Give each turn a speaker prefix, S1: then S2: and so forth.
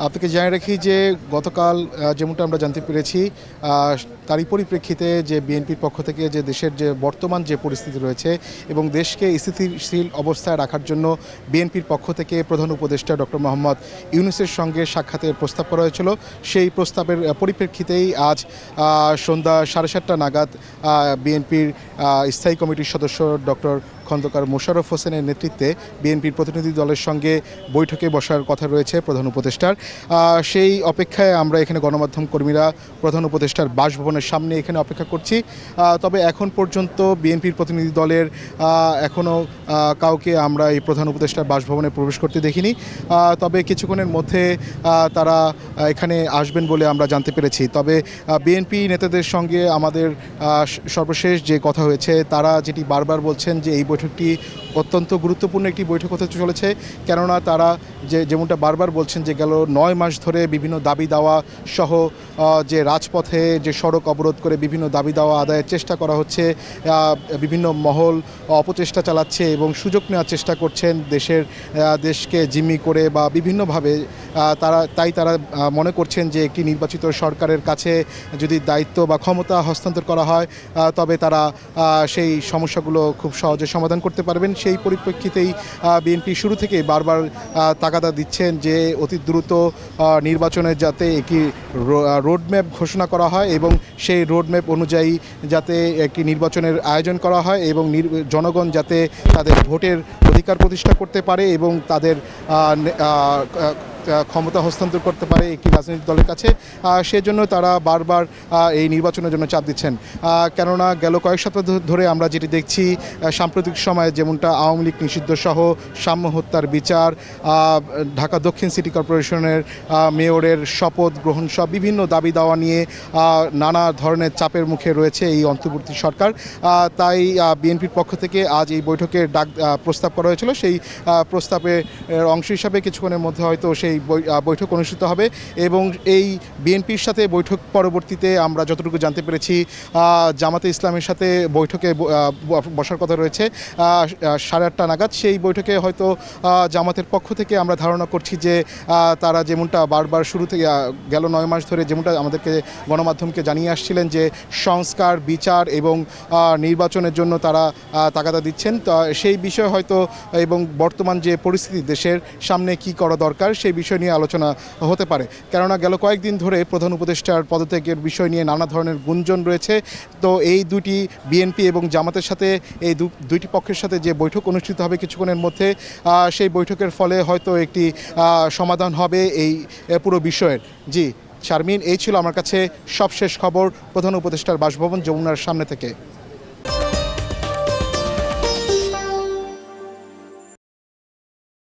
S1: আপনাকে জানিয়ে রাখি যে গতকাল যেমনটা আমরা জানতে পেরেছি তারই পরিপ্রেক্ষিতে যে বিএনপির পক্ষ থেকে যে দেশের যে বর্তমান যে পরিস্থিতি রয়েছে এবং দেশকে স্থিতিশীল অবস্থায় রাখার জন্য বিএনপির পক্ষ থেকে প্রধান উপদেষ্টা ডক্টর মোহাম্মদ ইউনূসের সঙ্গে সাক্ষাতের প্রস্তাব করা হয়েছিল। সেই প্রস্তাবের পরিপ্রেক্ষিতেই আজ সন্ধ্যা 7:30 নাগাদ বিএনপির স্থায়ী কমিটির সদস্য ডক্টর খন্দকার মোশাররফ হোসেনের নেতৃত্বে বিএনপির প্রতিনিধি দলের সঙ্গে বৈঠকে বসার কথা রয়েছে প্রধান উপদেষ্টার। সেই অপেক্ষায় আমরা এখানে গণমাধ্যম কর্মীরা প্রধান উপদেষ্টার বাসভবনের সামনে এখানে অপেক্ষা করছি। তবে এখন পর্যন্ত বিএনপির প্রতিনিধি দলের এখনও কাউকে আমরা এই প্রধান উপদেষ্টার বাসভবনে প্রবেশ করতে দেখিনি। তবে কিছুক্ষণের মধ্যে তারা এখানে আসবেন বলে আমরা জানতে পেরেছি। তবে বিএনপি নেতাদের সঙ্গে আমাদের সর্বশেষ যে কথা হয়েছে, তারা যেটি বারবার বলছেন যে এই বৈঠকটি অত্যন্ত গুরুত্বপূর্ণ একটি বৈঠক হতে চলেছে। কেননা তারা যেমনটা বারবার বলছেন যে গেল 9 মাস ধরে বিভিন্ন দাবি দাওয়া সহ যে রাজপথে যে সড়ক অবরোধ করে বিভিন্ন দাবি দাওয়া আদায়ের চেষ্টা করা হচ্ছে, বিভিন্ন মহল অপচেষ্টা চালাচ্ছে এবং সুযোগ নেওয়ার চেষ্টা করছেন দেশকে জিম্মি করে বা বিভিন্নভাবে। তারা মনে করছেন যে একটি নির্বাচিত সরকারের কাছে যদি দায়িত্ব বা ক্ষমতা হস্তান্তর করা হয় তবে তারা সেই সমস্যাগুলো খুব সহজে সমাধান করতে পারবেন। সেই পরিপ্রেক্ষিতেই বিএনপি শুরু থেকে বারবার তাগাদা দিচ্ছেন যে অতি দ্রুত নির্বাচনের যাতে একটি রোডম্যাপ ঘোষণা করা হয় এবং সেই রোডম্যাপ অনুযায়ী যাতে একটি নির্বাচনের আয়োজন করা হয় এবং জনগণ যাতে তাদের ভোটের অধিকার প্রতিষ্ঠা করতে পারে এবং তাদের ক্ষমতা হস্তান্তর করতে পারে একটি রাজনৈতিক দলের কাছে। সেজন্য তারা বারবার এই নির্বাচনের জন্য চাপ দিচ্ছেন। কেননা গেল কয়েক সপ্তাহ ধরে আমরা যেটি দেখছি সাম্প্রতিক সময়ে যেমনটা আওয়ামী লীগ নিষিদ্ধ সহ সাম্য হত্যার বিচার, ঢাকা দক্ষিণ সিটি কর্পোরেশনের মেয়রের শপথ গ্রহণ সব বিভিন্ন দাবি দাওয়া নিয়ে নানা ধরনের চাপের মুখে রয়েছে এই অন্তর্বর্তী সরকার। তাই বিএনপির পক্ষ থেকে আজ এই বৈঠকের প্রস্তাব করা হয়েছিল। সেই প্রস্তাবের অংশ হিসাবে কিছুক্ষণের মধ্যে হয়তো সেই বৈঠক অনুষ্ঠিত হবে এবং এই বিএনপির সাথে বৈঠক পরবর্তীতে আমরা যতটুকু জানতে পেরেছি জামাতে ইসলামের সাথে বৈঠকে বসার কথা রয়েছে 8:30 নাগাদ। সেই বৈঠকে হয়তো জামাতের পক্ষ থেকে আমরা ধারণা করছি যে তারা যেমনটা বারবার শুরু থেকে গেল 9 মাস ধরে যেমনটা আমাদেরকে গণমাধ্যমকে জানিয়ে আসছিলেন যে সংস্কার, বিচার এবং নির্বাচনের জন্য তারা তাগাদা দিচ্ছেন, সেই বিষয়ে হয়তো এবং বর্তমান যে পরিস্থিতি দেশের সামনে কি করা দরকার সেই বিষয় নিয়ে আলোচনা হতে পারে। কেননা গেল কয়েকদিন ধরে প্রধান উপদেষ্টার পদত্যাগের বিষয় নিয়ে নানা ধরনের গুঞ্জন রয়েছে। তো এই দুটি বিএনপি এবং জামাতের সাথে এই দুইটি পক্ষের সাথে যে বৈঠক অনুষ্ঠিত হবে কিছুক্ষণের মধ্যে, সেই বৈঠকের ফলে হয়তো একটি সমাধান হবে এই পুরো বিষয়ের। জি শারমিন, এই ছিল আমার কাছে সবশেষ খবর প্রধান উপদেষ্টার বাসভবন যমুনার সামনে থেকে।